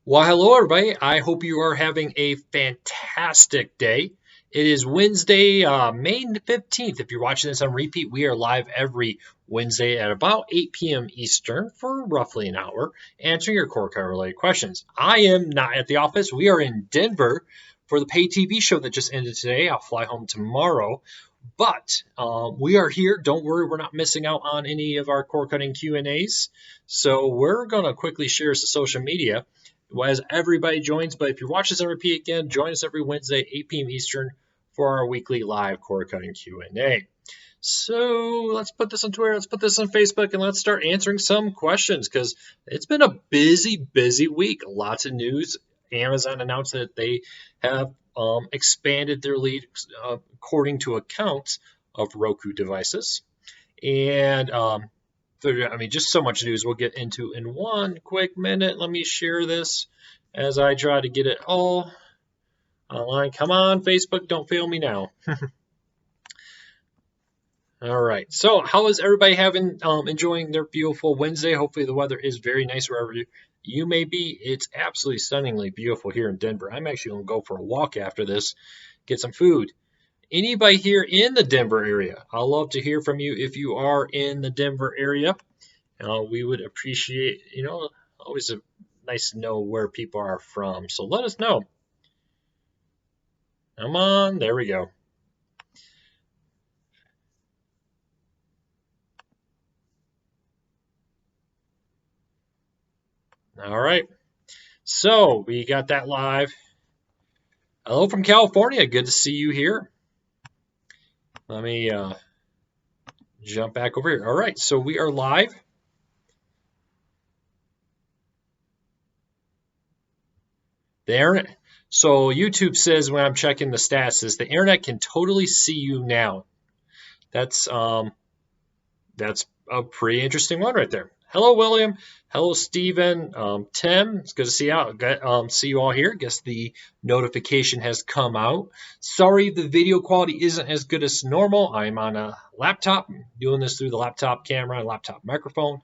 Well, hello, everybody. I hope you are having a fantastic day. It is Wednesday, May 15th. If you're watching this on repeat, we are live every Wednesday at about 8 p.m. Eastern for roughly an hour, answering your core card related questions. I am not at the office. We are in Denver for the pay TV show that just ended today. I'll fly home tomorrow. But we are here. Don't worry, we're not missing out on any of our core cutting Q&As. So we're going to quickly share some social media as everybody joins. But if you're watching this on repeat again, join us every Wednesday, 8 p.m. Eastern, for our weekly live core cutting Q&A. So let's put this on Twitter, let's put this on Facebook, and let's start answering some questions because it's been a busy week. Lots of news. Amazon announced that they have expanded their lead according to accounts of Roku devices. And just so much news we'll get into in one quick minute. Let me share this as I try to get it all online. Come on, Facebook, don't fail me now. All right. So how is everybody enjoying their beautiful Wednesday? Hopefully the weather is very nice wherever you may be. It's absolutely stunningly beautiful here in Denver. I'm actually going to go for a walk after this, get some food. Anybody here in the Denver area? I'd love to hear from you if you are in the Denver area. We would appreciate, always nice to know where people are from. So let us know. Come on. There we go. All right. So we got that live. Hello from California. Good to see you here. Let me jump back over here. All right. So we are live. The internet. So YouTube says when I'm checking the stats, says the internet can totally see you now. That's a pretty interesting one right there. Hello, William. Hello, Stephen. Tim, it's good to see you. See you all here. Guess the notification has come out. Sorry, the video quality isn't as good as normal. I'm on a laptop, doing this through the laptop camera and laptop microphone,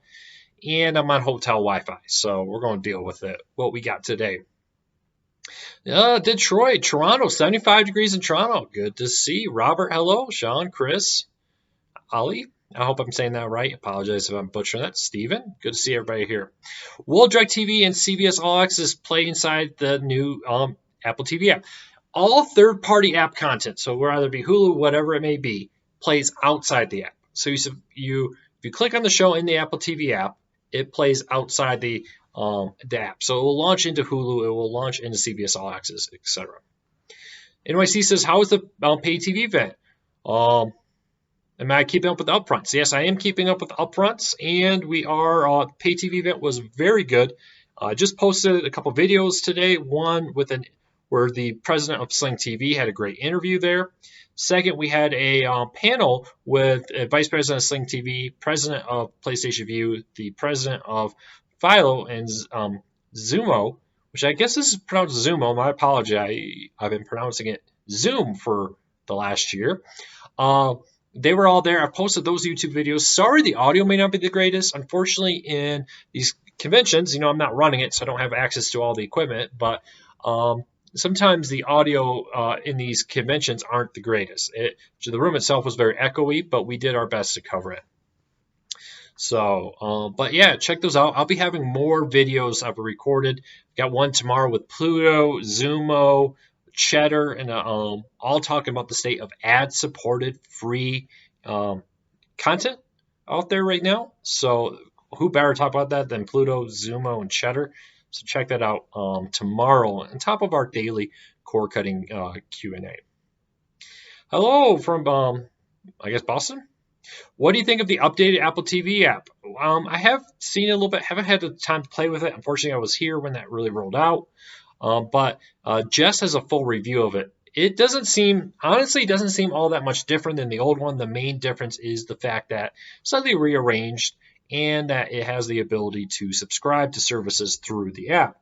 and I'm on hotel Wi-Fi. So we're going to deal with it. What we got today. Detroit, Toronto, 75 degrees in Toronto. Good to see. Robert, hello. Sean, Chris, Ali. I hope I'm saying that right. Apologize if I'm butchering that. Steven, good to see everybody here. Will DirecTV and CBS All Access play inside the new Apple TV app? All third-party app content, so whether it be Hulu, whatever it may be, plays outside the app. So if you click on the show in the Apple TV app, it plays outside the app. So it will launch into Hulu, it will launch into CBS All Access, etc. NYC says, how is the pay TV event? Am I keeping up with the upfronts? Yes, I am keeping up with the upfronts, and we are. Pay TV event was very good. I just posted a couple videos today. One where the president of Sling TV had a great interview there. Second, we had a panel with vice president of Sling TV, president of PlayStation View, the president of Philo, and Zumo, which I guess this is pronounced Zumo. My apology. I've been pronouncing it Zoom for the last year. They were all there. I posted those YouTube videos. Sorry, the audio may not be the greatest. Unfortunately, in these conventions, I'm not running it, so I don't have access to all the equipment. But sometimes the audio in these conventions aren't the greatest. The room itself was very echoey, but we did our best to cover it. So, but yeah, check those out. I'll be having more videos I've recorded. Got one tomorrow with Pluto, Zumo, Cheddar, and all talking about the state of ad-supported free content out there right now. So who better talk about that than Pluto, Zumo, and Cheddar? So check that out tomorrow on top of our daily core cutting Q&A. Hello from, I guess, Boston. What do you think of the updated Apple TV app? I have seen it a little bit. Haven't had the time to play with it. Unfortunately, I was here when that really rolled out. But Jess has a full review of it. It doesn't seem all that much different than the old one. The main difference is the fact that it's slightly rearranged and that it has the ability to subscribe to services through the app.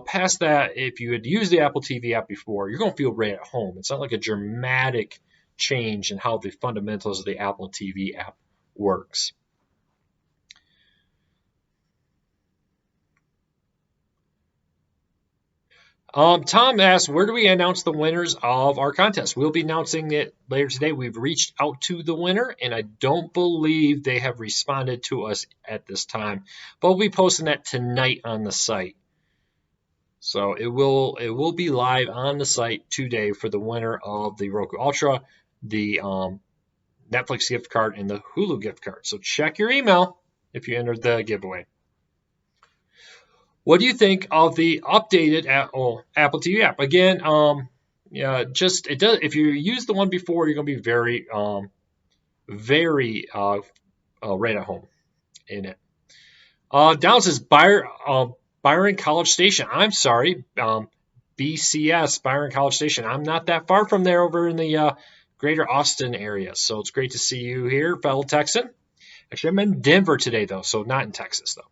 Past that, if you had used the Apple TV app before, you're going to feel right at home. It's not like a dramatic change in how the fundamentals of the Apple TV app works. Tom asked, where do we announce the winners of our contest? We'll be announcing it later today. We've reached out to the winner, and I don't believe they have responded to us at this time. But we'll be posting that tonight on the site. So it will be live on the site today for the winner of the Roku Ultra, the Netflix gift card, and the Hulu gift card. So check your email if you entered the giveaway. What do you think of the updated Apple TV app? Again, yeah, just it does. If you use the one before, you're going to be very right at home in it. Down says Byron College Station. I'm sorry, BCS Byron College Station. I'm not that far from there, over in the greater Austin area. So it's great to see you here, fellow Texan. Actually, I'm in Denver today, though, so not in Texas, though.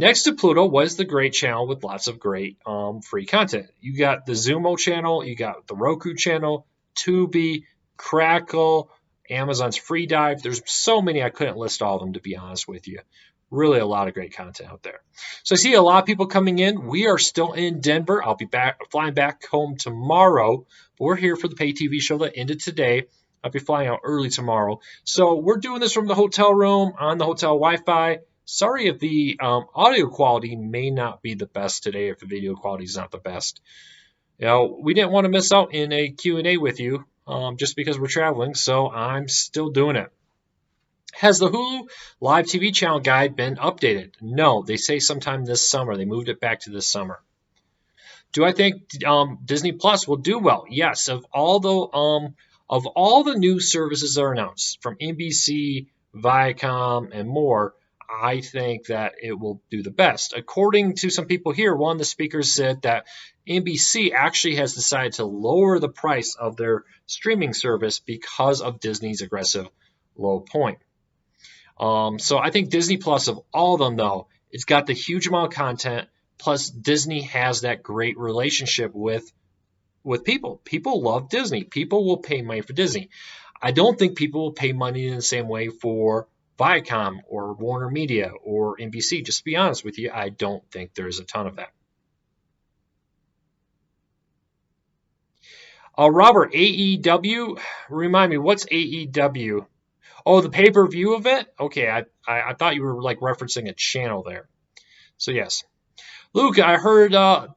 Next to Pluto was the great channel with lots of great free content. You got the Zumo channel, you got the Roku channel, Tubi, Crackle, Amazon's Free Dive. There's so many I couldn't list all of them, to be honest with you. Really a lot of great content out there. So I see a lot of people coming in. We are still in Denver. I'll be flying back home tomorrow. But we're here for the pay TV show that ended today. I'll be flying out early tomorrow. So we're doing this from the hotel room on the hotel Wi-Fi. Sorry if the audio quality may not be the best today, if the video quality is not the best. You know, we didn't want to miss out in a Q&A with you just because we're traveling, so I'm still doing it. Has the Hulu live TV channel guide been updated? No, they say sometime this summer. They moved it back to this summer. Do I think Disney Plus will do well? Yes. Of all the new services that are announced, from NBC, Viacom, and more, I think that it will do the best. According to some people here, one of the speakers said that NBC actually has decided to lower the price of their streaming service because of Disney's aggressive low point. So I think Disney Plus, of all of them, though, it's got the huge amount of content. Plus, Disney has that great relationship with people. People love Disney. People will pay money for Disney. I don't think people will pay money in the same way for Viacom or Warner Media or NBC. Just to be honest with you, I don't think there's a ton of that. Robert, AEW, remind me, what's AEW? Oh, the pay-per-view event? Okay, I thought you were like referencing a channel there. So yes. Luke, I heard All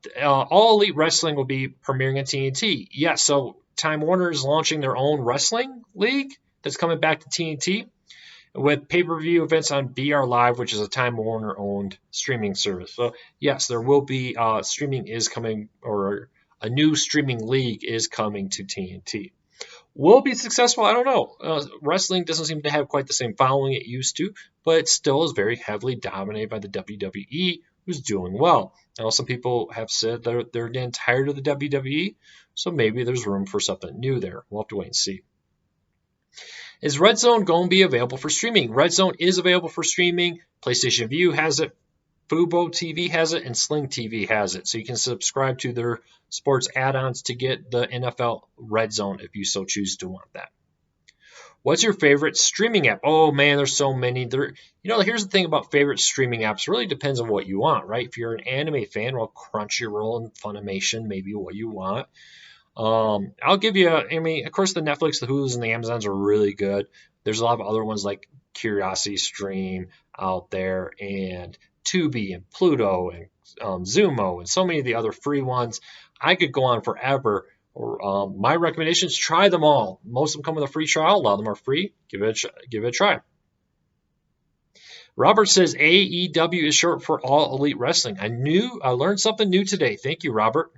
Elite Wrestling will be premiering on TNT. Yes, so Time Warner is launching their own wrestling league that's coming back to TNT, with pay-per-view events on BR Live, which is a Time Warner-owned streaming service. So, yes, there will be streaming is coming, or a new streaming league is coming to TNT. Will it be successful? I don't know. Wrestling doesn't seem to have quite the same following it used to, but it still is very heavily dominated by the WWE, who's doing well. Now, some people have said they're getting tired of the WWE, so maybe there's room for something new there. We'll have to wait and see. Is Red Zone going to be available for streaming? Red Zone is available for streaming. PlayStation Vue has it. Fubo TV has it, and Sling TV has it. So you can subscribe to their sports add-ons to get the NFL Red Zone if you so choose to want that. What's your favorite streaming app? Oh, man, there's so many. Here's the thing about favorite streaming apps. It really depends on what you want, right? If you're an anime fan, well, Crunchyroll and Funimation may be what you want. I'll give you, of course, the Netflix, the Hulus, and the Amazons are really good. There's a lot of other ones like Curiosity Stream out there, and Tubi, and Pluto, and Zumo, and so many of the other free ones. I could go on forever. My recommendations, try them all. Most of them come with a free trial. A lot of them are free. Give it a try. Robert says AEW is short for All Elite Wrestling. I learned something new today. Thank you, Robert.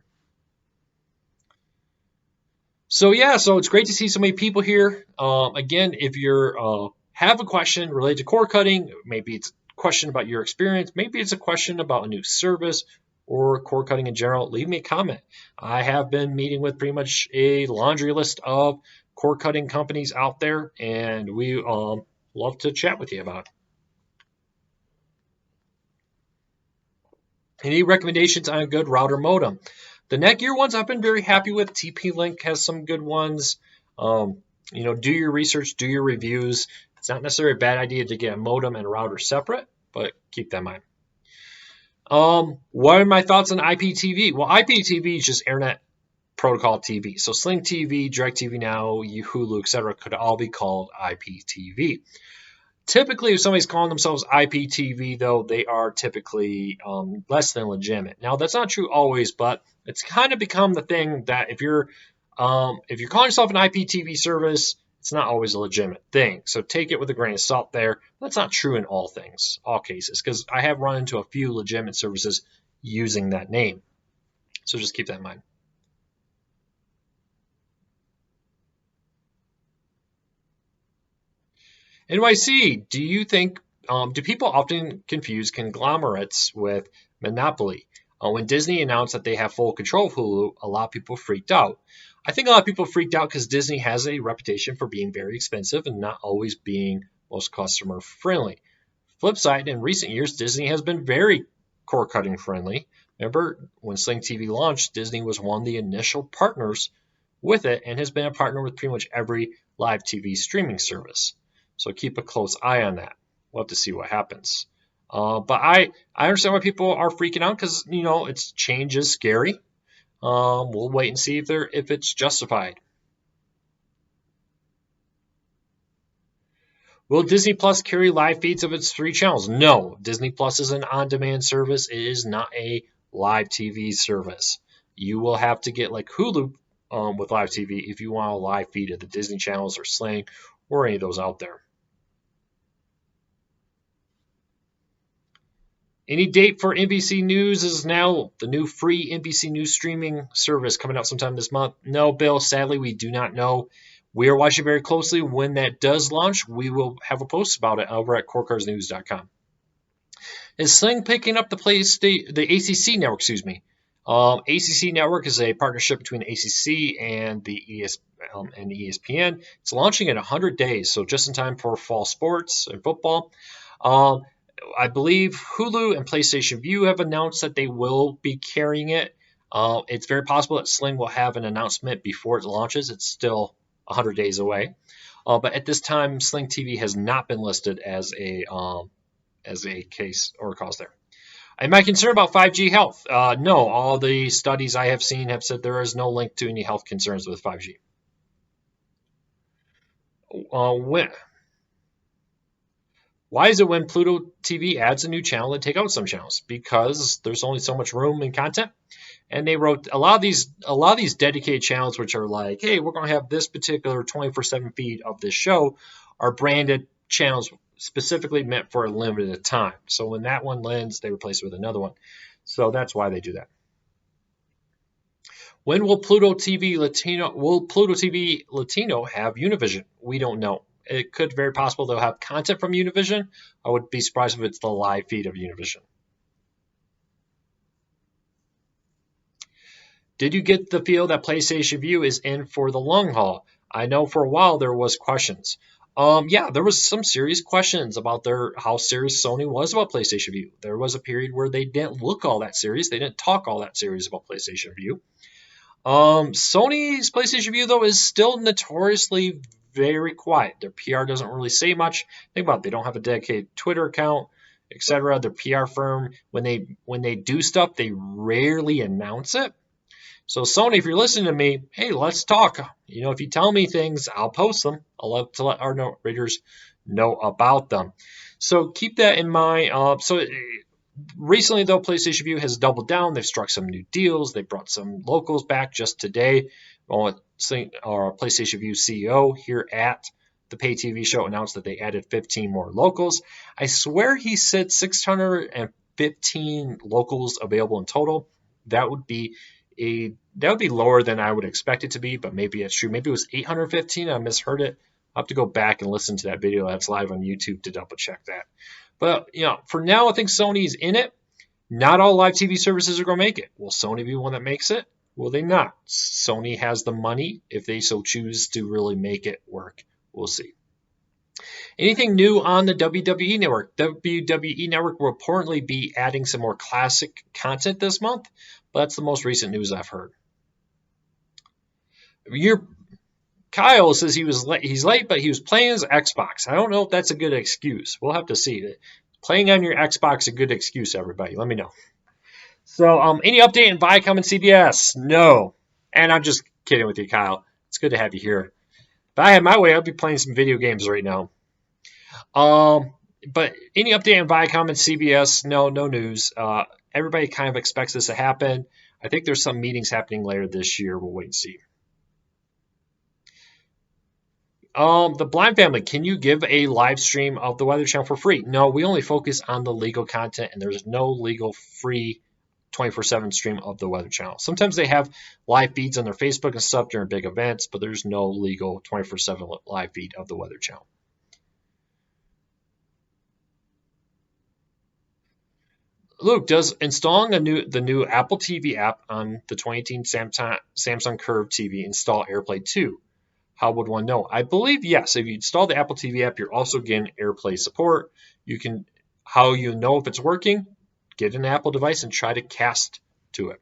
So it's great to see so many people here. Again, if you have a question related to cord cutting, maybe it's a question about your experience, maybe it's a question about a new service or cord cutting in general, leave me a comment. I have been meeting with pretty much a laundry list of cord cutting companies out there, and we love to chat with you about it. Any recommendations on a good router modem? The Netgear ones I've been very happy with. TP-Link has some good ones. Do your research, do your reviews. It's not necessarily a bad idea to get a modem and a router separate, but keep that in mind. What are my thoughts on IPTV? Well, IPTV is just Internet Protocol TV. So Sling TV, DirecTV Now, Hulu, etc. could all be called IPTV. Typically, if somebody's calling themselves IPTV, though, they are typically less than legitimate. Now, that's not true always, but it's kind of become the thing that if you're calling yourself an IPTV service, it's not always a legitimate thing. So take it with a grain of salt there. That's not true in all things, all cases, because I have run into a few legitimate services using that name. So just keep that in mind. NYC, do you think, do people often confuse conglomerates with monopoly? When Disney announced that they have full control of Hulu, a lot of people freaked out. I think a lot of people freaked out because Disney has a reputation for being very expensive and not always being most customer friendly. Flip side, in recent years, Disney has been very cord cutting friendly. Remember, when Sling TV launched, Disney was one of the initial partners with it and has been a partner with pretty much every live TV streaming service. So keep a close eye on that. We'll have to see what happens. But I understand why people are freaking out because, it's change is scary. We'll wait and see if it's justified. Will Disney Plus carry live feeds of its 3 channels? No. Disney Plus is an on-demand service. It is not a live TV service. You will have to get like Hulu with live TV if you want a live feed of the Disney channels or Sling or any of those out there. Any date for NBC News is now the new free NBC News streaming service coming out sometime this month. No, Bill, sadly, we do not know. We are watching very closely. When that does launch, we will have a post about it over at corecarsnews.com. Is Sling picking up the ACC network? ACC network is a partnership between ACC and the ESPN. It's launching in 100 days, so just in time for fall sports and football. I believe Hulu and PlayStation View have announced that they will be carrying it. It's very possible that Sling will have an announcement before it launches. It's still 100 days away. But at this time, Sling TV has not been listed as a case or cause there. Am I concerned about 5G health? No. All the studies I have seen have said there is no link to any health concerns with 5G. Why is it when Pluto TV adds a new channel, they take out some channels? Because there's only so much room and content. And they wrote a lot of these dedicated channels, which are like, hey, we're going to have this particular 24/7 feed of this show, are branded channels specifically meant for a limited time. So when that one lands, they replace it with another one. So that's why they do that. When will Pluto TV Latino have Univision? We don't know. It could very possible they'll have content from Univision. I would be surprised if it's the live feed of Univision. Did you get the feel that PlayStation View is in for the long haul? I know for a while there was questions. Yeah, there was some serious questions about how serious Sony was about PlayStation View. There was a period where they didn't look all that serious. They didn't talk all that serious about PlayStation View. Sony's PlayStation View, though, is still notoriously very quiet. Their PR doesn't really say much. Think about it. They don't have a dedicated Twitter account, etc. Their PR firm, when they do stuff, they rarely announce it. So Sony, if you're listening to me, hey, let's talk. If you tell me things, I'll post them. I'll love to let our readers know about them. So keep that in mind. Recently, though, PlayStation View has doubled down. They've struck some new deals. They brought some locals back just today. PlayStation View CEO here at the pay TV show announced that they added 15 more locals. I swear he said 615 locals available in total. That would be lower than I would expect it to be, but maybe it's true. Maybe it was 815. I misheard it. I'll have to go back and listen to that video that's live on YouTube to double check that. But for now, I think Sony's in it. Not all live TV services are going to make it. Will Sony be one that makes it? Will they not? Sony has the money if they so choose to really make it work. We'll see. Anything new on the WWE Network? WWE Network will reportedly be adding some more classic content this month, but that's the most recent news I've heard. Kyle says he's late, but he was playing his Xbox. I don't know if that's a good excuse. We'll have to see. Playing on your Xbox is a good excuse, everybody. Let me know. So, any update in Viacom and CBS? No. And I'm just kidding with you, Kyle. It's good to have you here. If I had my way, I'd be playing some video games right now. But any update on Viacom and CBS? No, no news. Everybody kind of expects this to happen. I think there's some meetings happening later this year. We'll wait and see. The Blind Family, can you give a live stream of the Weather Channel for free? No, we only focus on the legal content, and there's no legal free 24/7 stream of the Weather Channel. Sometimes they have live feeds on their Facebook and stuff during big events, but there's no legal 24/7 live feed of the Weather Channel. Luke, does installing the new Apple TV app on the 2018 Samsung Curve TV install AirPlay 2? How would one know? I believe yes. If you install the Apple TV app, you're also getting AirPlay support. You can, how you know if it's working, get an Apple device and try to cast to it.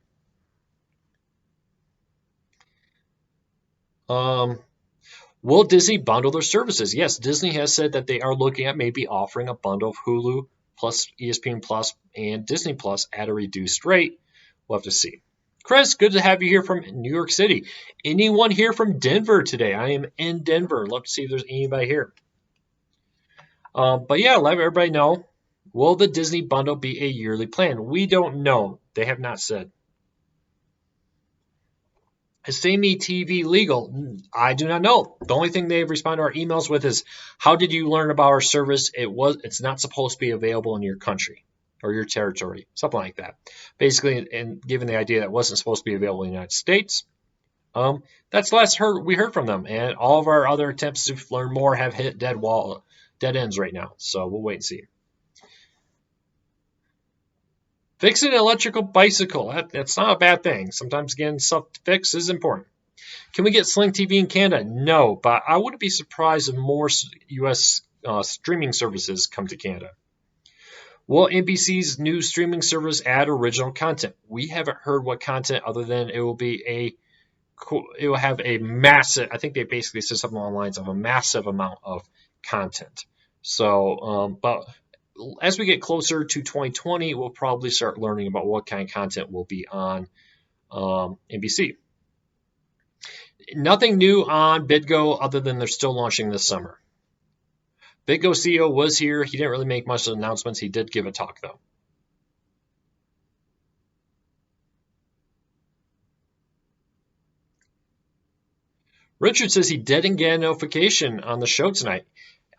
Will Disney bundle their services? Yes, Disney has said that they are looking at maybe offering a bundle of Hulu plus ESPN Plus and Disney Plus at a reduced rate. We'll have to see. Chris, good to have you here from New York City. Anyone here from Denver today? I am in Denver. Love to see if there's anybody here. But yeah, let everybody know. Will the Disney bundle be a yearly plan? We don't know. They have not said. Is Samy TV legal? I do not know. The only thing they've responded to our emails with is, how did you learn about our service? It's not supposed to be available in your country or your territory, something like that. Basically, and given the idea that it wasn't supposed to be available in the United States, that's the last we heard from them. And all of our other attempts to learn more have hit dead ends right now. So we'll wait and see. Fixing an electrical bicycle, that's not a bad thing. Sometimes getting stuff to fix is important. Can we get Sling TV in Canada? No, but I wouldn't be surprised if more U.S. Streaming services come to Canada. Will NBC's new streaming service add original content? We haven't heard what content other than it will have a massive, I think they basically said something along the lines of a massive amount of content. So, but as we get closer to 2020, we'll probably start learning about what kind of content will be on NBC. Nothing new on BidGo other than they're still launching this summer. BidGo CEO was here. He didn't really make much of announcements. He did give a talk, though. Richard says he didn't get a notification on the show tonight.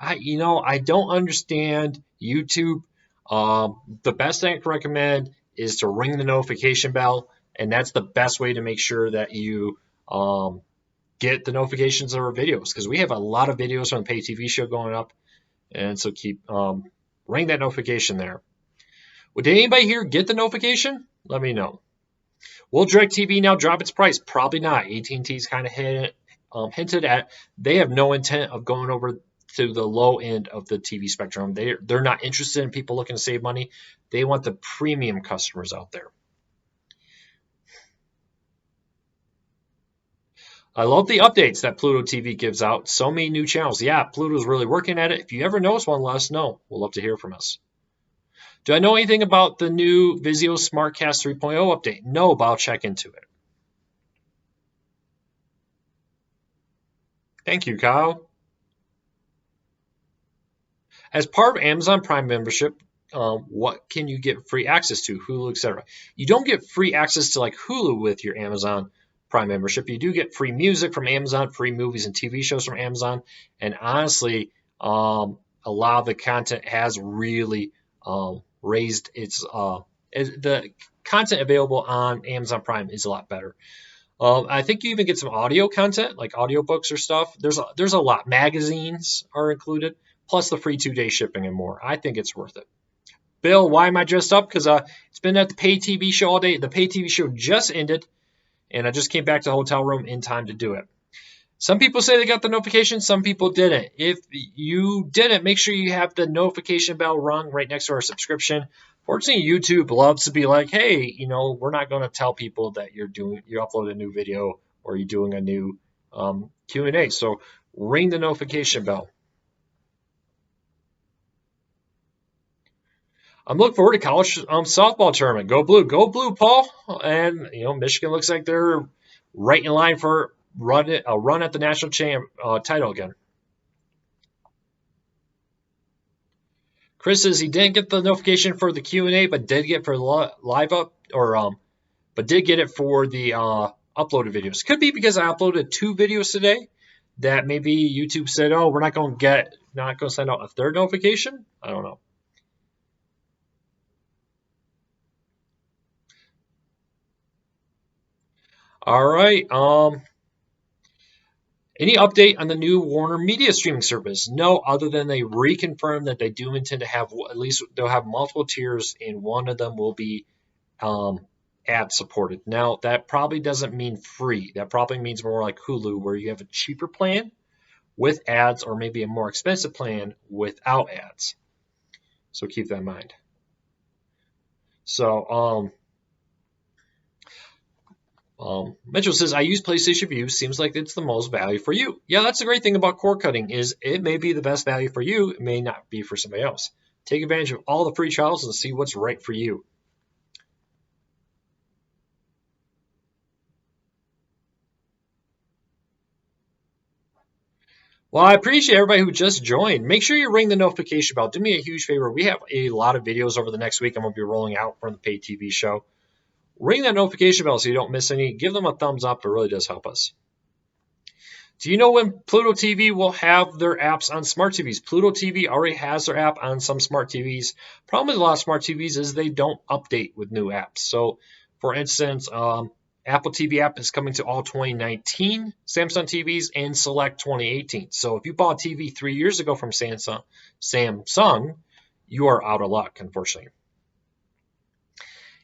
I don't understand YouTube. The best thing I can recommend is to ring the notification bell, and that's the best way to make sure that you get the notifications of our videos, because we have a lot of videos from the pay TV show going up, and so keep ring that notification there. Well, did anybody here get the notification? Let me know. Will DirecTV now drop its price? Probably not. AT&T's kind of hinted at they have no intent of going over to the low end of the TV spectrum. They're not interested in people looking to save money. They want the premium customers out there. I love the updates that Pluto TV gives out. So many new channels. Yeah, Pluto's really working at it. If you ever notice one, let us know. We'll love to hear from us. Do I know anything about the new Vizio SmartCast 3.0 update? No, but I'll check into it. Thank you, Kyle. As part of Amazon Prime membership, what can you get free access to? Hulu, etc. You don't get free access to like Hulu with your Amazon Prime membership. You do get free music from Amazon, free movies and TV shows from Amazon, and honestly, a lot of the content has really raised its the content available on Amazon Prime is a lot better. I think you even get some audio content, like audiobooks or stuff. There's a lot. Magazines are included, plus the free 2-day shipping and more. I think it's worth it. Bill, why am I dressed up? Because it's been at the pay TV show all day. The pay TV show just ended, and I just came back to the hotel room in time to do it. Some people say they got the notification. Some people didn't. If you didn't, make sure you have the notification bell rung right next to our subscription. Fortunately, YouTube loves to be like, hey, we're not going to tell people that you upload a new video or you're doing a new Q&A. So ring the notification bell. I'm looking forward to college softball tournament. Go blue, Paul! And Michigan looks like they're right in line for a run at the national title again. Chris says he didn't get the notification for the Q&A, but did get for live up but did get it for the uploaded videos. Could be because I uploaded 2 videos today that maybe YouTube said, "Oh, we're not going to send out a third notification." I don't know. All right. Any update on the new Warner Media streaming service? No, other than they reconfirmed that they do intend to have at least they'll have multiple tiers, and one of them will be ad supported. Now, that probably doesn't mean free. That probably means more like Hulu, where you have a cheaper plan with ads, or maybe a more expensive plan without ads. So keep that in mind. So, Mitchell says, I use PlayStation View. Seems like it's the most value for you. Yeah, that's the great thing about cord cutting is it may be the best value for you. It may not be for somebody else. Take advantage of all the free trials and see what's right for you. Well, I appreciate everybody who just joined. Make sure you ring the notification bell. Do me a huge favor. We have a lot of videos over the next week I'm going to be rolling out from the pay TV show. Ring that notification bell so you don't miss any. Give them a thumbs up. It really does help us. Do you know when Pluto TV will have their apps on smart TVs? Pluto TV already has their app on some smart TVs. Problem with a lot of smart TVs is they don't update with new apps. So, for instance, Apple TV app is coming to all 2019 Samsung TVs and select 2018. So if you bought a TV 3 years ago from Samsung, you are out of luck, unfortunately.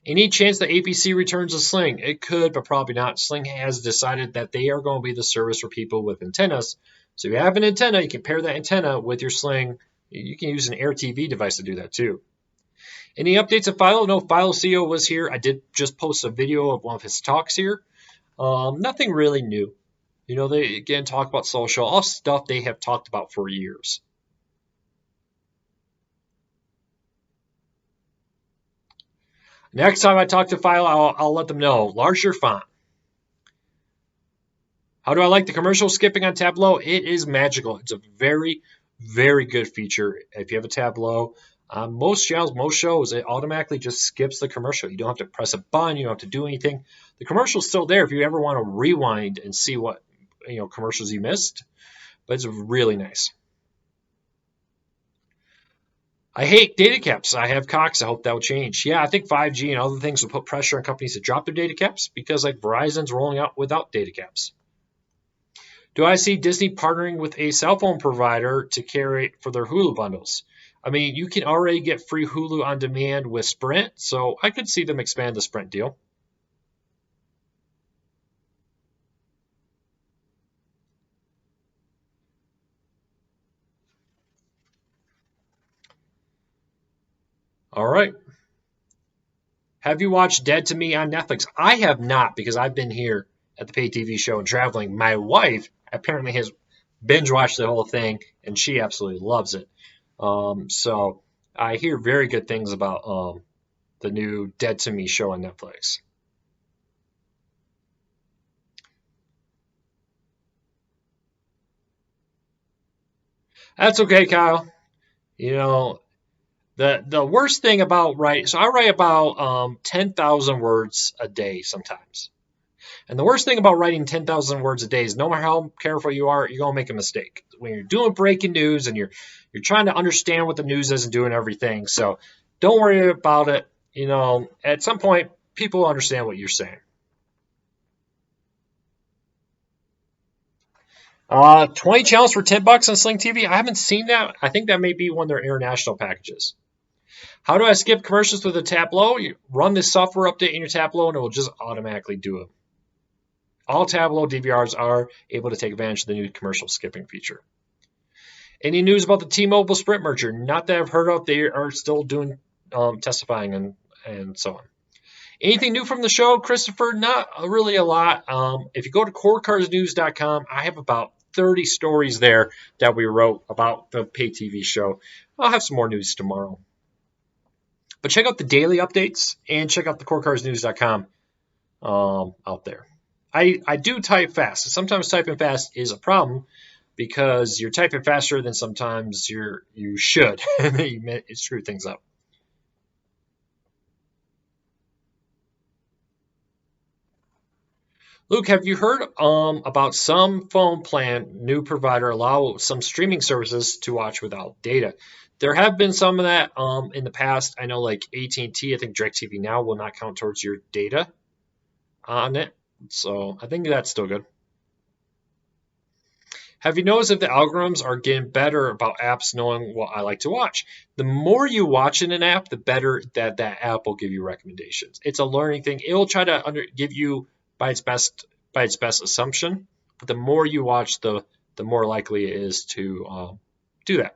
Any chance that APC returns a Sling? It could, but probably not. Sling has decided that they are going to be the service for people with antennas. So if you have an antenna, you can pair that antenna with your Sling. You can use an Air TV device to do that too. Any updates of Philo? No, Philo CEO was here. I did just post a video of one of his talks here. Nothing really new. They again talk about social, all stuff they have talked about for years. Next time I talk to Philo, I'll let them know. Larger font. How do I like the commercial skipping on Tableau? It is magical. It's a very, very good feature. If you have a Tableau, most channels, most shows, it automatically just skips the commercial. You don't have to press a button. You don't have to do anything. The commercial's still there if you ever want to rewind and see what commercials you missed. But it's really nice. I hate data caps. I have Cox. I hope that will change. Yeah, I think 5G and other things will put pressure on companies to drop their data caps because like Verizon's rolling out without data caps. Do I see Disney partnering with a cell phone provider to carry for their Hulu bundles? I mean, you can already get free Hulu on demand with Sprint, so I could see them expand the Sprint deal. All right. Have you watched Dead to Me on Netflix? I have not because I've been here at the pay TV show and traveling. My wife apparently has binge watched the whole thing and she absolutely loves it. So I hear very good things about the new Dead to Me show on Netflix. That's okay, Kyle. The worst thing about so I write about 10,000 words a day sometimes. And the worst thing about writing 10,000 words a day is no matter how careful you are, you're going to make a mistake. When you're doing breaking news and you're trying to understand what the news is and doing everything. So don't worry about it. At some point, people will understand what you're saying. 20 channels for $10 on Sling TV. I haven't seen that. I think that may be one of their international packages. How do I skip commercials with a Tableau? You run this software update in your Tableau and it will just automatically do it. All Tableau DVRs are able to take advantage of the new commercial skipping feature. Any news about the T-Mobile Sprint merger? Not that I've heard of. They are still doing testifying and so on. Anything new from the show, Christopher? Not really a lot. If you go to corecarsnews.com, I have about 30 stories there that we wrote about the pay TV show. I'll have some more news tomorrow. But check out the daily updates and check out the corecarsnews.com out there. I do type fast. Sometimes typing fast is a problem because you're typing faster than sometimes you should, and you screw things up. Luke, have you heard about some phone plan new provider allow some streaming services to watch without data? There have been some of that in the past. I know like AT&T, I think DirecTV Now will not count towards your data on it. So I think that's still good. Have you noticed that the algorithms are getting better about apps knowing what I like to watch? The more you watch in an app, the better that app will give you recommendations. It's a learning thing. It will try to give you by its best assumption. But the more you watch, the more likely it is to do that.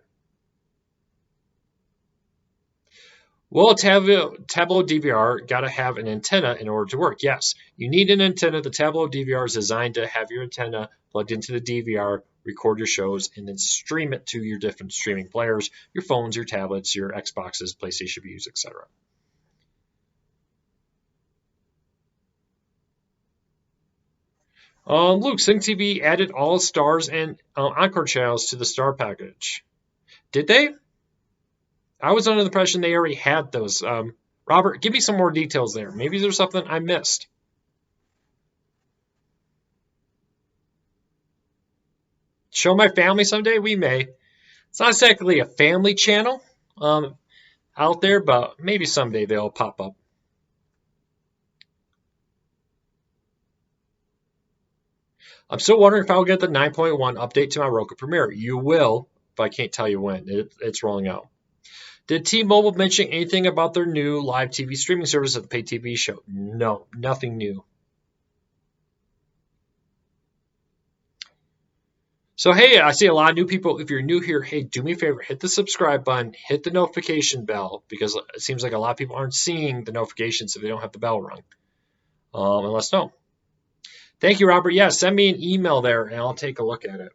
Well, a Tableau DVR got to have an antenna in order to work. Yes, you need an antenna. The Tableau DVR is designed to have your antenna plugged into the DVR, record your shows, and then stream it to your different streaming players, your phones, your tablets, your Xboxes, PlayStation Views, etc. Luke, Sling TV added all stars and Encore channels to the star package. Did they? I was under the impression they already had those. Robert, give me some more details there. Maybe there's something I missed. Show my family someday? We may. It's not exactly a family channel out there, but maybe someday they'll pop up. I'm still wondering if I'll get the 9.1 update to my Roku Premiere. You will, but I can't tell you when. It's rolling out. Did T-Mobile mention anything about their new live TV streaming service at the pay TV show? No, nothing new. So, hey, I see a lot of new people. If you're new here, hey, do me a favor, hit the subscribe button, hit the notification bell, because it seems like a lot of people aren't seeing the notifications if they don't have the bell rung. And let us know. Thank you, Robert. Yeah, send me an email there, and I'll take a look at it.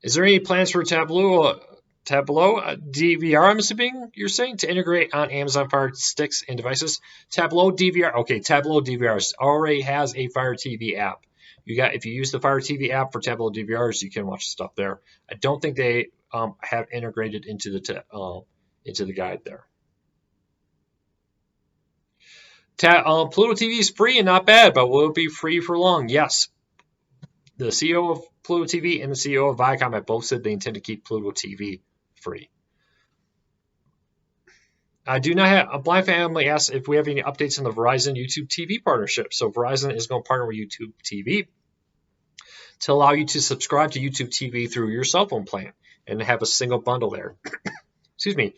Is there any plans for Tableau DVR, I'm assuming you're saying, to integrate on Amazon Fire Sticks and devices? Tableau DVR. Okay, Tableau DVR already has a Fire TV app. If you use the Fire TV app for Tableau DVRs, you can watch stuff there. I don't think they have integrated into the guide there. Pluto TV is free and not bad, but will it be free for long? Yes. The CEO of Pluto TV and the CEO of Viacom have both said they intend to keep Pluto TV free. I do not have a blind family asks if we have any updates on the Verizon YouTube TV partnership. So Verizon is going to partner with YouTube TV to allow you to subscribe to YouTube TV through your cell phone plan and have a single bundle there. Excuse me.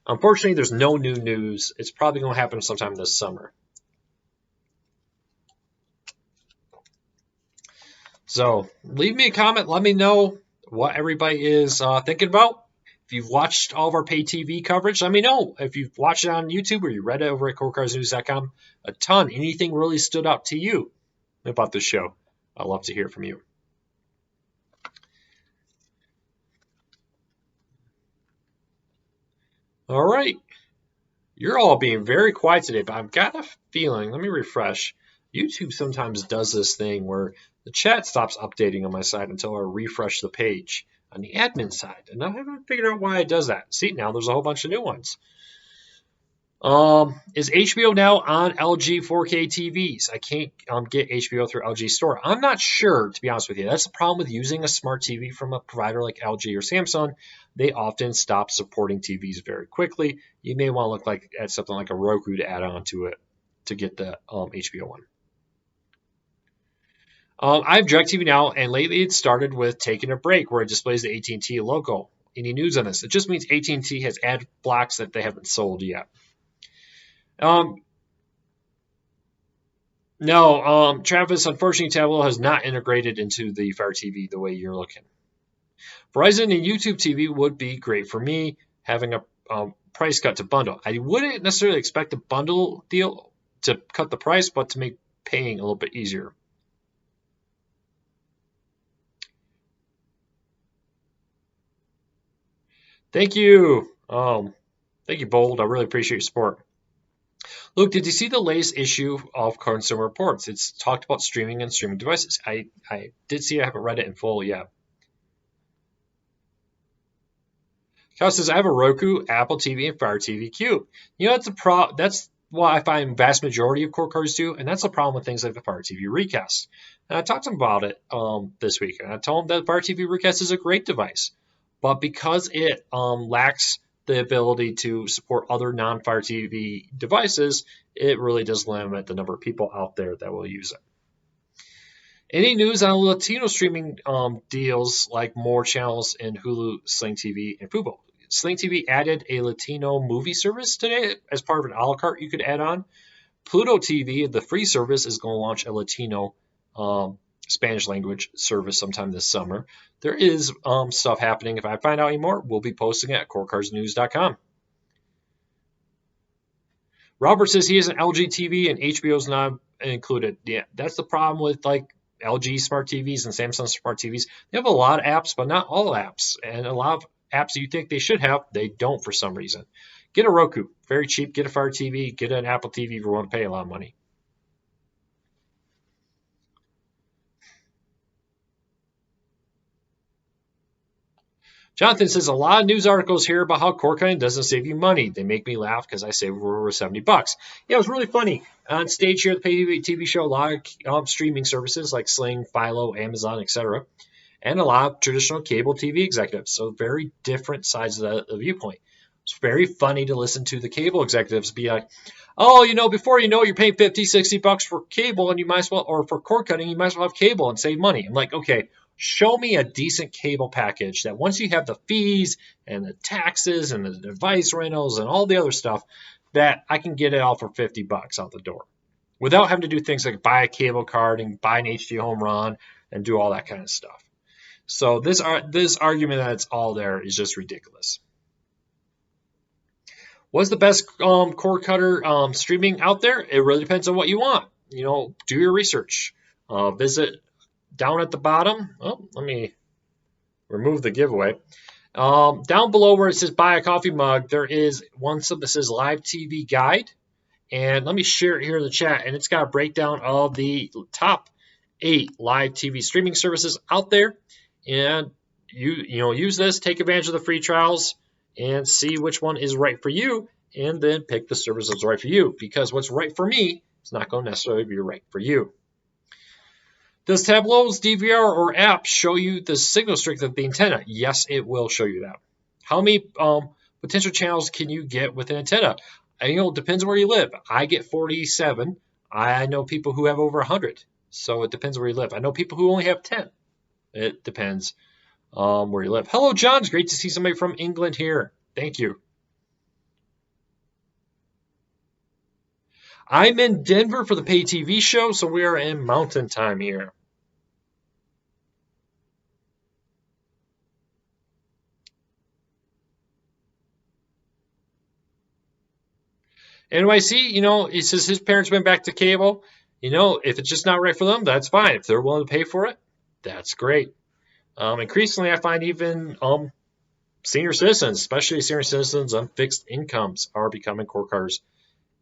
Unfortunately, there's no new news. It's probably going to happen sometime this summer. So leave me a comment. Let me know what everybody is thinking about. If you've watched all of our pay TV coverage, let me know. If you've watched it on YouTube or you read it over at corecarsnews.com, a ton. Anything really stood out to you about this show? I'd love to hear from you. All right. You're all being very quiet today, but I've got a feeling, let me refresh. YouTube sometimes does this thing where the chat stops updating on my side until I refresh the page on the admin side. And I haven't figured out why it does that. See, now there's a whole bunch of new ones. Is HBO now on LG 4K TVs? I can't get HBO through LG Store. I'm not sure, to be honest with you. That's the problem with using a smart TV from a provider like LG or Samsung. They often stop supporting TVs very quickly. You may want to look at something like a Roku to add on to it to get the HBO one. I have DirecTV Now, and lately it started with taking a break where it displays the AT&T logo. Any news on this? It just means AT&T has ad blocks that they haven't sold yet. No, Travis, unfortunately, Tableau has not integrated into the Fire TV the way you're looking. Verizon and YouTube TV would be great for me, having a price cut to bundle. I wouldn't necessarily expect the bundle deal to cut the price, but to make paying a little bit easier. Thank you. Thank you, Bold. I really appreciate your support. Luke, did you see the latest issue of Consumer Reports? It's talked about streaming and streaming devices. I did see it. I haven't read it in full yet. Kyle says, I have a Roku, Apple TV, and Fire TV Cube. That's what I find vast majority of core cars do, and that's the problem with things like the Fire TV Recast. And I talked to him about it this week, and I told him that the Fire TV Recast is a great device, but because it lacks the ability to support other non-Fire TV devices, it really does limit the number of people out there that will use it. Any news on Latino streaming deals like more channels in Hulu, Sling TV, and Fubo? Sling TV added a Latino movie service today as part of an a la carte you could add on. Pluto TV, the free service, is going to launch a Latino Spanish language service sometime this summer. There is stuff happening. If I find out any more, we'll be posting it at corecarsnews.com. Robert says he has an LG TV and HBO's not included. Yeah, that's the problem with like LG smart TVs and Samsung smart TVs. They have a lot of apps, but not all apps. And a lot of apps you think they should have, they don't for some reason. Get a Roku. Very cheap. Get a Fire TV. Get an Apple TV if you want to pay a lot of money. Jonathan says a lot of news articles here about how cord cutting doesn't save you money. They make me laugh because I save over $70. Yeah, it was really funny. On stage here at the Pay TV show, a lot of streaming services like Sling, Philo, Amazon, etc., and a lot of traditional cable TV executives. So very different sides of the viewpoint. It's very funny to listen to the cable executives be like, oh, before you know it, you're paying $50, $60 for cable, and you might as well, or for cord cutting, you might as well have cable and save money. I'm like, okay, show me a decent cable package that once you have the fees and the taxes and the device rentals and all the other stuff, that I can get it all for $50 out the door without having to do things like buy a cable card and buy an HD home run and do all that kind of stuff. So this argument that it's all there is just ridiculous. What's the best cord cutter streaming out there? It really depends on what you want. Do your research. Visit down at the bottom. Oh, let me remove the giveaway. Down below where it says buy a coffee mug, there is one that says live TV guide. And let me share it here in the chat. And it's got a breakdown of the top 8 live TV streaming services out there. And use this, take advantage of the free trials, and see which one is right for you, and then pick the service that's right for you. Because what's right for me is not going to necessarily be right for you. Does Tableau's DVR or app show you the signal strength of the antenna? Yes, it will show you that. How many potential channels can you get with an antenna? It depends where you live. I get 47. I know people who have over 100. So it depends where you live. I know people who only have 10. It depends where you live. Hello, John. It's great to see somebody from England here. Thank you. I'm in Denver for the Pay TV show, so we are in Mountain Time here. NYC, it says his parents went back to cable. If it's just not right for them, that's fine. If they're willing to pay for it, that's great. Increasingly, I find even senior citizens, especially senior citizens on fixed incomes, are becoming cord cutters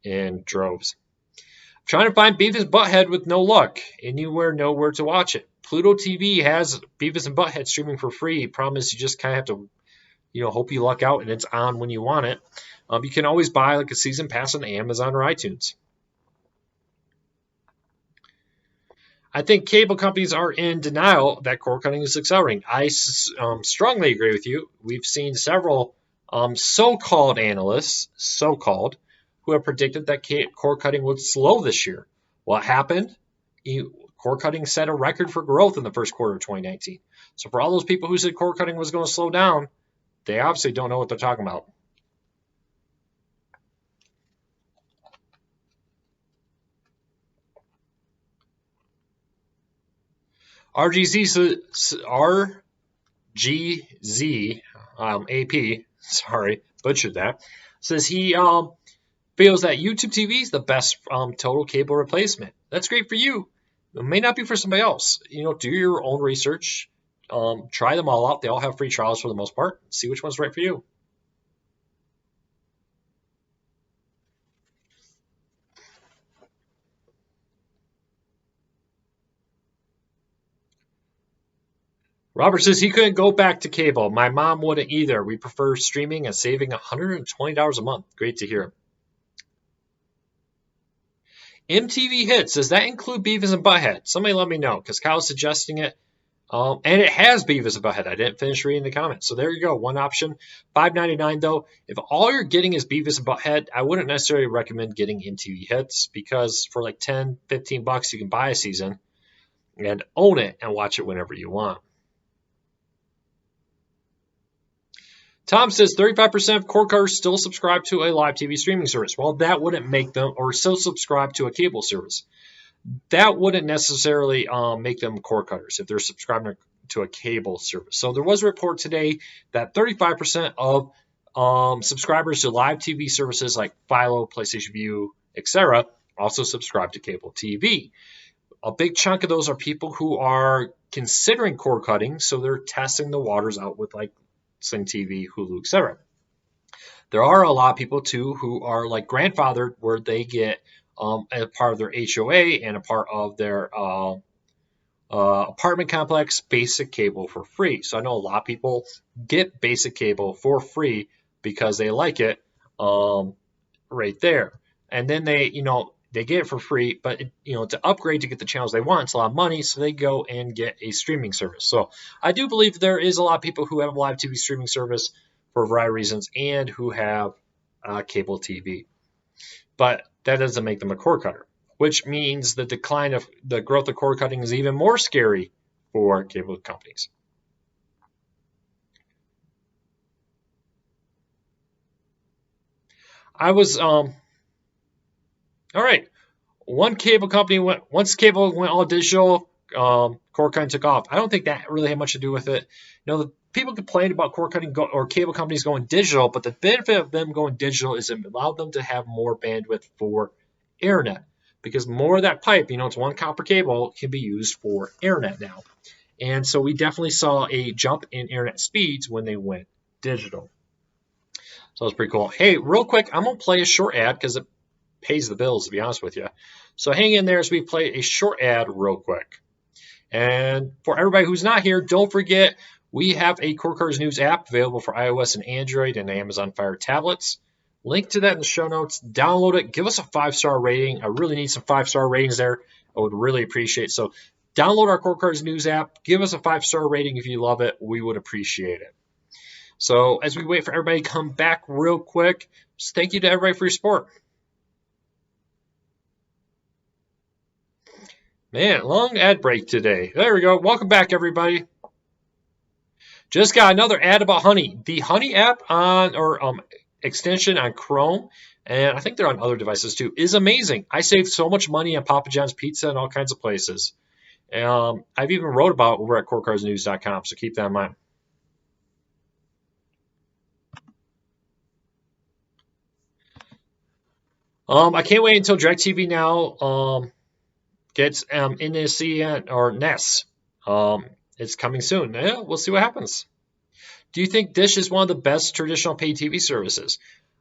in droves. I'm trying to find Beavis and Butthead with no luck. Nowhere to watch it. Pluto TV has Beavis and Butthead streaming for free. Problem is, you just kind of have to, hope you luck out and it's on when you want it. You can always buy like a season pass on Amazon or iTunes. I think cable companies are in denial that cord cutting is accelerating. I strongly agree with you. We've seen several so-called analysts, who have predicted that cord cutting would slow this year. What happened? Cord cutting set a record for growth in the first quarter of 2019. So for all those people who said cord cutting was going to slow down, they obviously don't know what they're talking about. RGZ AP, sorry, butchered that, says he feels that YouTube TV is the best total cable replacement. That's great for you. It may not be for somebody else. Do your own research. Try them all out. They all have free trials for the most part. See which one's right for you. Robert says he couldn't go back to cable. My mom wouldn't either. We prefer streaming and saving $120 a month. Great to hear. MTV Hits, does that include Beavis and Butthead? Somebody let me know, because Kyle's suggesting it. And it has Beavis and Butthead. I didn't finish reading the comments. So there you go. One option. $5.99 though. If all you're getting is Beavis and Butthead, I wouldn't necessarily recommend getting MTV Hits, because for like $10, $15 you can buy a season and own it and watch it whenever you want. Tom says 35% of cord cutters still subscribe to a live TV streaming service. Well, that wouldn't make them, or still subscribe to a cable service. That wouldn't necessarily make them cord cutters if they're subscribing to a cable service. So there was a report today that 35% of subscribers to live TV services like Philo, PlayStation View, etc. also subscribe to cable TV. A big chunk of those are people who are considering cord cutting, so they're testing the waters out with like Sling TV, Hulu, etc. There are a lot of people too who are like grandfathered, where they get a part of their HOA and a part of their apartment complex basic cable for free. So I know a lot of people get basic cable for free because they like it right there. And then they get it for free, but to upgrade to get the channels they want, it's a lot of money, so they go and get a streaming service. So I do believe there is a lot of people who have a live TV streaming service for a variety of reasons and who have cable TV. But that doesn't make them a cord cutter, which means the decline of the growth of cord cutting is even more scary for cable companies. All right. Once cable went all digital, cord cutting took off. I don't think that really had much to do with it. The people complained about cord cutting or cable companies going digital, but the benefit of them going digital is it allowed them to have more bandwidth for internet, because more of that pipe, it's one copper cable, can be used for internet now. And so we definitely saw a jump in internet speeds when they went digital. So that's pretty cool. Hey, real quick, I'm going to play a short ad because it pays the bills, to be honest with you. So hang in there as we play a short ad real quick. And for everybody who's not here, don't forget, we have a Cord Cutters News app available for iOS and Android and Amazon Fire tablets. Link to that in the show notes. Download it. Give us a 5-star rating. I really need some 5-star ratings there. I would really appreciate it. So download our Cord Cutters News app. Give us a 5-star rating if you love it. We would appreciate it. So as we wait for everybody to come back real quick, just thank you to everybody for your support. Man, long ad break today. There we go. Welcome back, everybody. Just got another ad about Honey. The Honey app extension on Chrome, and I think they're on other devices too, is amazing. I saved so much money on Papa John's Pizza and all kinds of places. I've even wrote about it over at cordcuttersnews.com, so keep that in mind. I can't wait until DirecTV now gets NSC or NES. It's coming soon. Yeah, we'll see what happens. Do you think Dish is one of the best traditional pay TV services?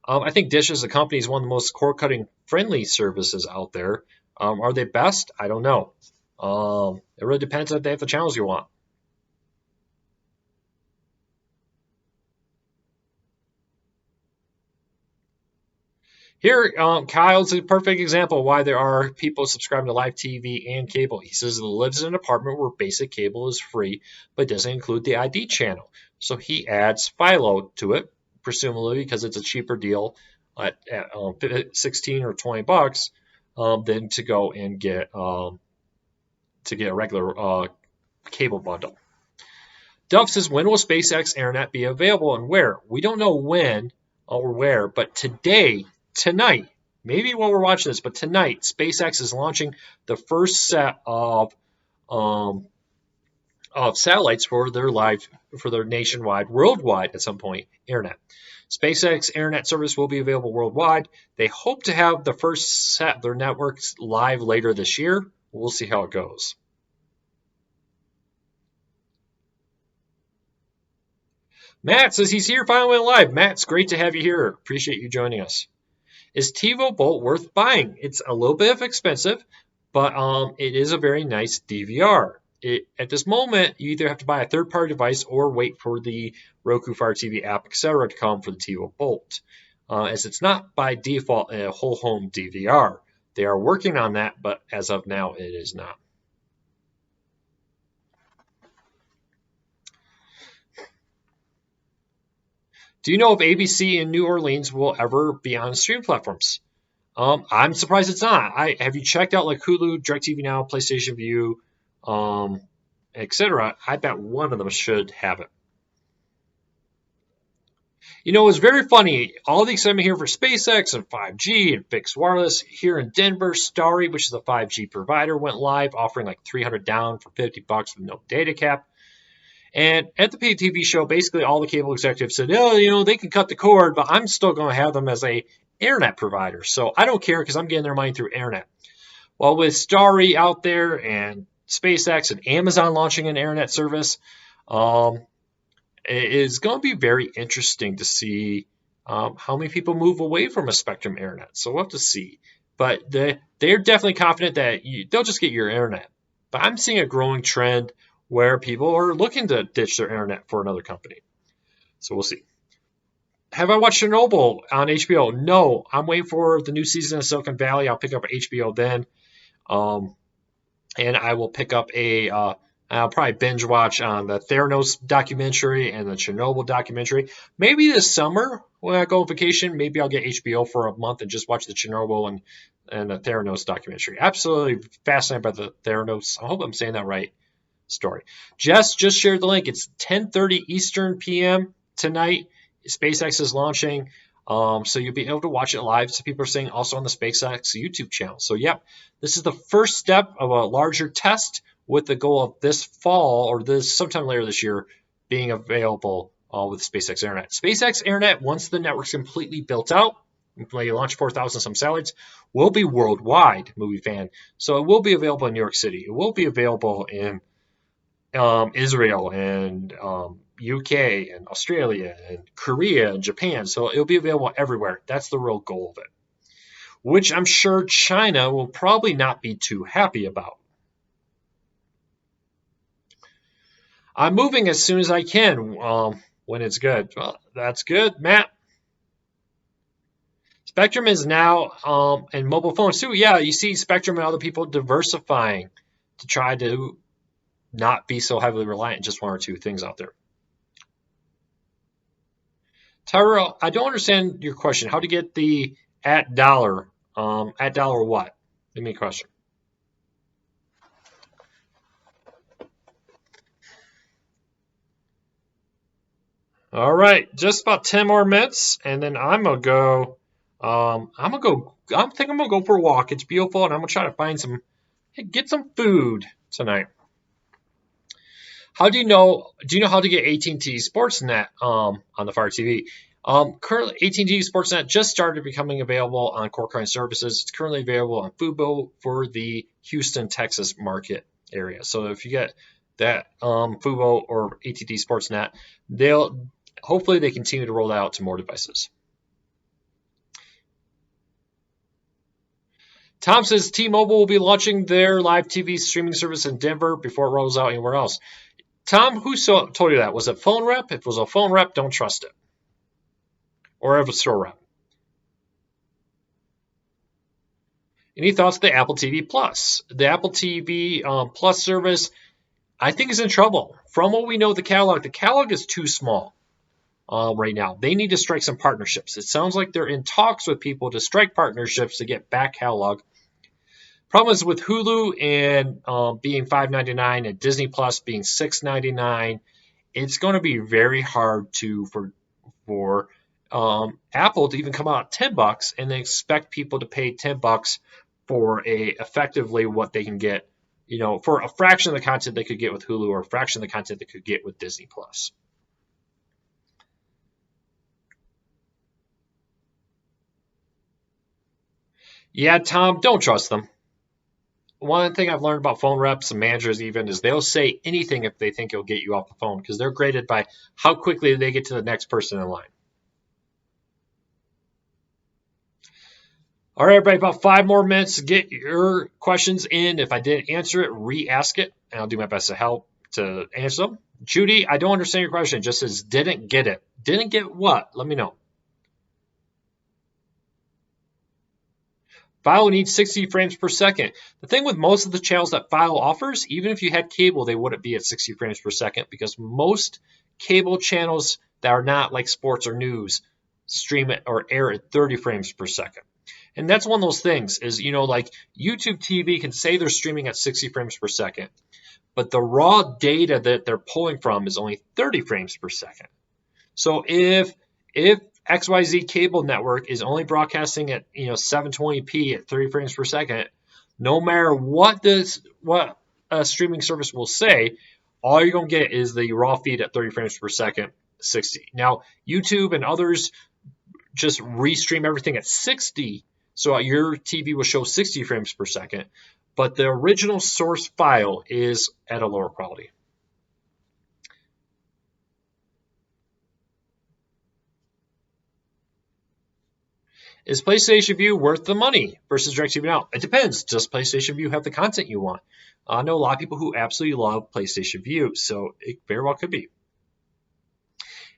I think Dish as a company is one of the most cord-cutting friendly services out there. Are they best? I don't know. It really depends if they have the channels you want. Here, Kyle's a perfect example of why there are people subscribing to live TV and cable. He says he lives in an apartment where basic cable is free, but doesn't include the ID channel. So he adds Philo to it, presumably because it's a cheaper deal at 16 or 20 bucks than to go and get a regular cable bundle. Duff says, when will SpaceX internet be available and where? We don't know when or where, but tonight, maybe while we're watching this, but tonight, SpaceX is launching the first set of satellites for their nationwide, worldwide at some point, internet. SpaceX internet service will be available worldwide. They hope to have the first set of their networks live later this year. We'll see how it goes. Matt says he's here finally live. Matt, it's great to have you here. Appreciate you joining us. Is TiVo Bolt worth buying? It's a little bit expensive, but it is a very nice DVR. at this moment, you either have to buy a third-party device or wait for the Roku Fire TV app, etc., to come for the TiVo Bolt, as it's not by default a whole home DVR. They are working on that, but as of now, it is not. Do you know if ABC in New Orleans will ever be on streaming platforms? I'm surprised it's not. Have you checked out like Hulu, DirecTV Now, PlayStation View, etc.? I bet one of them should have it. You know, it's very funny. All the excitement here for SpaceX and 5G and fixed wireless here in Denver. Starry, which is a 5G provider, went live, offering like $300 down for $50 with no data cap. And at the IPTV show, basically all the cable executives said, oh, you know, they can cut the cord, but I'm still going to have them as a internet provider. So I don't care because I'm getting their money through internet. Well, with Starry out there and SpaceX and Amazon launching an internet service, it is going to be very interesting to see how many people move away from a Spectrum internet. So we'll have to see. But they're definitely confident that they'll just get your internet. But I'm seeing a growing trend where people are looking to ditch their internet for another company. So we'll see. Have I watched Chernobyl on HBO? No. I'm waiting for the new season of Silicon Valley. I'll pick up HBO then. And I will pick up I'll probably binge watch on the Theranos documentary and the Chernobyl documentary. Maybe this summer when I go on vacation, maybe I'll get HBO for a month and just watch the Chernobyl and the Theranos documentary. Absolutely fascinated by the Theranos. I hope I'm saying that right. Story. Jess just shared the link. It's 10:30 Eastern p.m. tonight. SpaceX is launching, so you'll be able to watch it live. So people are saying also on the SpaceX YouTube channel. So yep, this is the first step of a larger test with the goal of this fall or this sometime later this year being available with SpaceX Internet. SpaceX Internet, once the network's completely built out, when you launch 4,000 some satellites, will be worldwide, movie fan. So it will be available in New York City. It will be available in Israel and UK and Australia and Korea and Japan. So it'll be available everywhere. That's the real goal of it, which I'm sure China will probably not be too happy about. I'm moving as soon as I can when it's good. Well, that's good, Matt. Spectrum is now in mobile phones too. Yeah, you see Spectrum and other people diversifying to try to not be so heavily reliant on just one or two things out there. Tyrell, I don't understand your question. How to get the @dollar? @dollar what? Give me a question. All right, just about 10 more minutes, and then I'm gonna go. I think I'm gonna go for a walk. It's beautiful, and I'm gonna try to get some food tonight. How do you know? Do you know how to get AT&T Sportsnet on the Fire TV? Currently, AT&T Sportsnet just started becoming available on core current services. It's currently available on Fubo for the Houston, Texas market area. So if you get that Fubo or AT&T Sportsnet, hopefully they continue to roll that out to more devices. Tom says T-Mobile will be launching their live TV streaming service in Denver before it rolls out anywhere else. Tom, who told you that? Was it phone rep? If it was a phone rep, don't trust it. Or if it's a store rep. Any thoughts on the Apple TV Plus? The Apple TV Plus service, I think, is in trouble. From what we know, the catalog is too small right now. They need to strike some partnerships. It sounds like they're in talks with people to strike partnerships to get back catalog. Problem is with Hulu and being $5.99 and Disney Plus being $6.99, it's going to be very hard for Apple to even come out at $10 and then expect people to pay $10 for effectively what they can get, for a fraction of the content they could get with Hulu or a fraction of the content they could get with Disney Plus. Yeah, Tom, don't trust them. One thing I've learned about phone reps and managers even is they'll say anything if they think it'll get you off the phone because they're graded by how quickly they get to the next person in line. All right, everybody, about 5 more minutes to get your questions in. If I didn't answer it, re-ask it, and I'll do my best to help to answer them. Judy, I don't understand your question. It just says, didn't get it. Didn't get what? Let me know. File needs 60 frames per second. The thing with most of the channels that File offers, even if you had cable, they wouldn't be at 60 frames per second because most cable channels that are not like sports or news stream it or air at 30 frames per second. And that's one of those things is, like YouTube TV can say they're streaming at 60 frames per second, but the raw data that they're pulling from is only 30 frames per second. So if XYZ cable network is only broadcasting at 720p at 30 frames per second, no matter what a streaming service will say, all you're going to get is the raw feed at 30 frames per second, 60. Now, YouTube and others just restream everything at 60, so your TV will show 60 frames per second, but the original source file is at a lower quality. Is PlayStation View worth the money versus DirecTV Now? It depends. Does PlayStation View have the content you want? I know a lot of people who absolutely love PlayStation View, so it very well could be.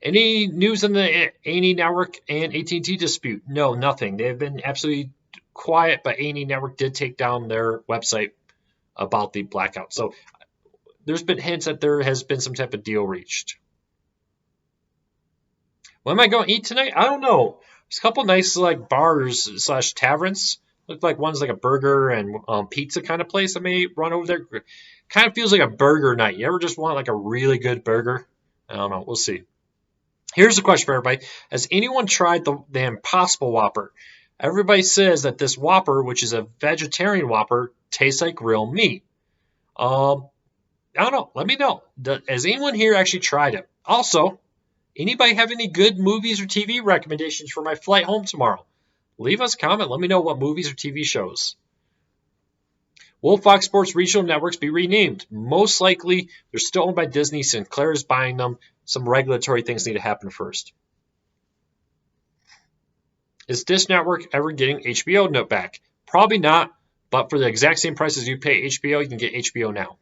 Any news on the A&E Network and AT&T dispute? No, nothing. They've been absolutely quiet, but A&E Network did take down their website about the blackout. So there's been hints that there has been some type of deal reached. What am I going to eat tonight? I don't know. There's a couple nice like bars / taverns. Look like one's like a burger and pizza kind of place. I may run over there. Kind of feels like a burger night. You ever just want like a really good burger? I don't know. We'll see. Here's a question for everybody. Has anyone tried the Impossible Whopper? Everybody says that this Whopper, which is a vegetarian Whopper, tastes like real meat. I don't know. Let me know. Has anyone here actually tried it? Also, anybody have any good movies or TV recommendations for my flight home tomorrow? Leave us a comment. Let me know what movies or TV shows. Will Fox Sports regional networks be renamed? Most likely, they're still owned by Disney. Sinclair is buying them. Some regulatory things need to happen first. Is Dish Network ever getting HBO note back? Probably not, but for the exact same price as you pay HBO, you can get HBO now.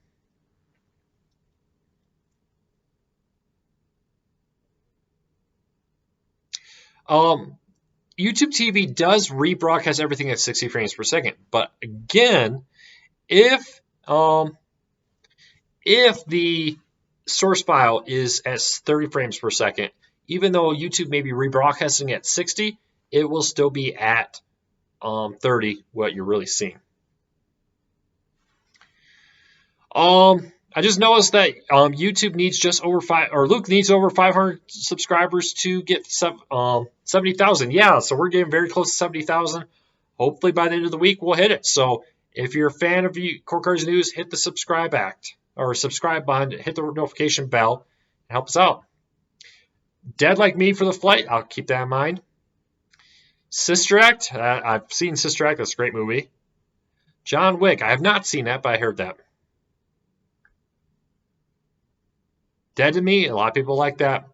YouTube TV does rebroadcast everything at 60 frames per second, but again, if the source file is at 30 frames per second, even though YouTube may be rebroadcasting at 60, it will still be at 30, what you're really seeing. I just noticed that YouTube needs just over Luke needs over 500 subscribers to get 70,000. Yeah, so we're getting very close to 70,000. Hopefully by the end of the week we'll hit it. So if you're a fan of Court Cards News, hit the subscribe button, hit the notification bell, and help us out. Dead Like Me for the flight. I'll keep that in mind. Sister Act. I've seen Sister Act. That's a great movie. John Wick. I have not seen that, but I heard that. Dead to Me. A lot of people like that.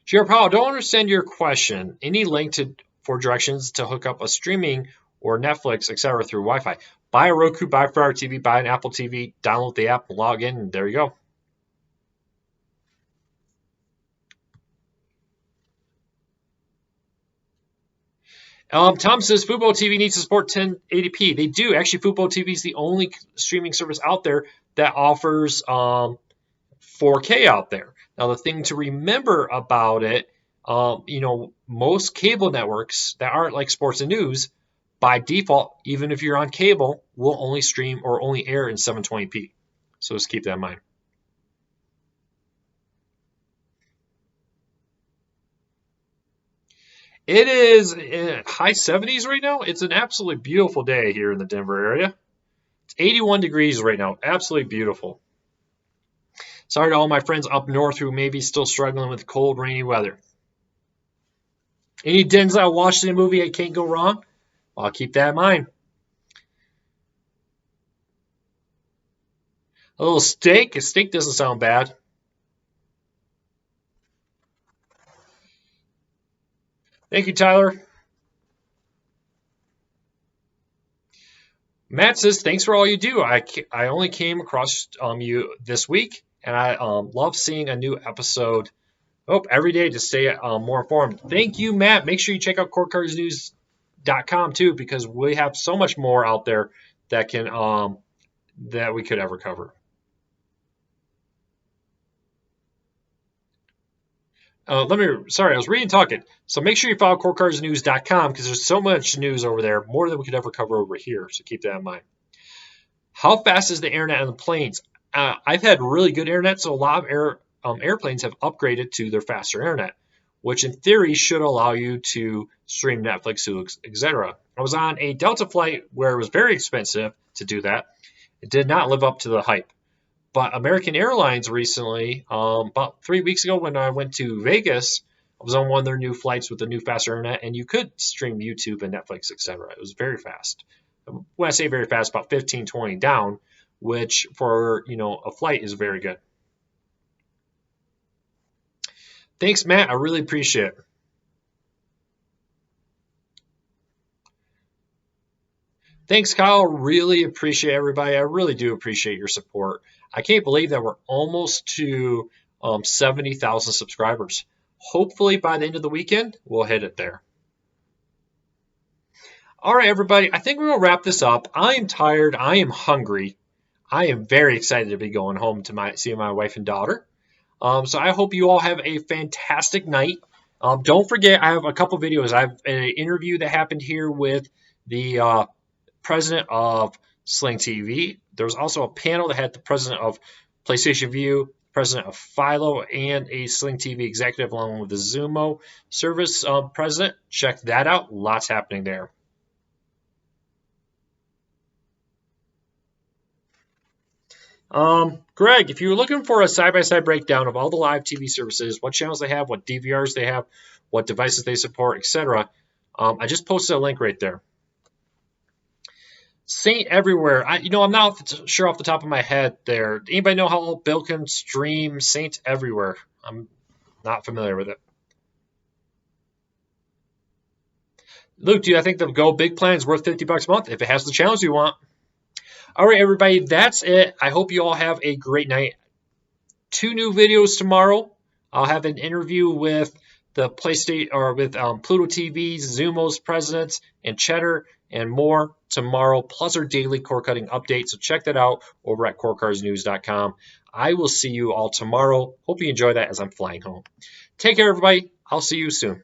Jared Powell, I don't understand your question. Any link for directions to hook up a streaming or Netflix, etc. through Wi-Fi? Buy a Roku, buy a Fire TV, buy an Apple TV, download the app, log in, and there you go. Tom says Fubo TV needs to support 1080p. They do. Actually, Fubo TV is the only streaming service out there that offers 4K out there. Now, the thing to remember about it, most cable networks that aren't like sports and news, by default, even if you're on cable, will only stream or only air in 720p. So just keep that in mind. It is high 70s right now. It's an absolutely beautiful day here in the Denver area. It's 81 degrees right now. Absolutely beautiful. Sorry to all my friends up north who may be still struggling with cold, rainy weather. Any Denzel Washington movie I can't go wrong? I'll keep that in mind. A little steak. A steak doesn't sound bad. Thank you, Tyler. Matt says, thanks for all you do. I only came across you this week, and I love seeing a new episode every day to stay more informed. Thank you, Matt. Make sure you check out courtcardsnews.com too, because we have so much more out there that can that we could ever cover. I was reading talking. So make sure you follow courtcardsnews.com because there's so much news over there, more than we could ever cover over here. So keep that in mind. How fast is the internet on the planes? I've had really good internet, so a lot of airplanes have upgraded to their faster internet, which in theory should allow you to stream Netflix, Hulu, etc. I was on a Delta flight where it was very expensive to do that. It did not live up to the hype. But American Airlines recently, about 3 weeks ago when I went to Vegas, I was on one of their new flights with the new faster internet, and you could stream YouTube and Netflix, etc. It was very fast. When I say very fast, about 15, 20 down, which for a flight is very good. Thanks, Matt. I really appreciate it. Thanks, Kyle. Really appreciate everybody. I really do appreciate your support. I can't believe that we're almost to 70,000 subscribers. Hopefully by the end of the weekend, we'll hit it there. All right, everybody. I think we're going to wrap this up. I am tired. I am hungry. I am very excited to be going home to see my wife and daughter. So I hope you all have a fantastic night. Don't forget, I have a couple videos. I have an interview that happened here with the president of Sling TV. There was also a panel that had the president of PlayStation View, president of Philo, and a Sling TV executive along with the Zumo service president. Check that out. Lots happening there. Greg, if you're looking for a side-by-side breakdown of all the live TV services, what channels they have, what DVRs they have, what devices they support, etc., I just posted a link right there. Saint Everywhere. I'm not sure off the top of my head there. Anybody know how Bill can stream Saint Everywhere? I'm not familiar with it. Luke, I think the Go Big plan is worth $50 a month if it has the channels you want. All right, everybody, that's it. I hope you all have a great night. 2 new videos tomorrow. I'll have an interview with the PlayStation or with Pluto TV, Zumo's presidents, and Cheddar, and more tomorrow, plus our daily cord cutting update. So check that out over at corecardsnews.com. I will see you all tomorrow. Hope you enjoy that as I'm flying home. Take care, everybody. I'll see you soon.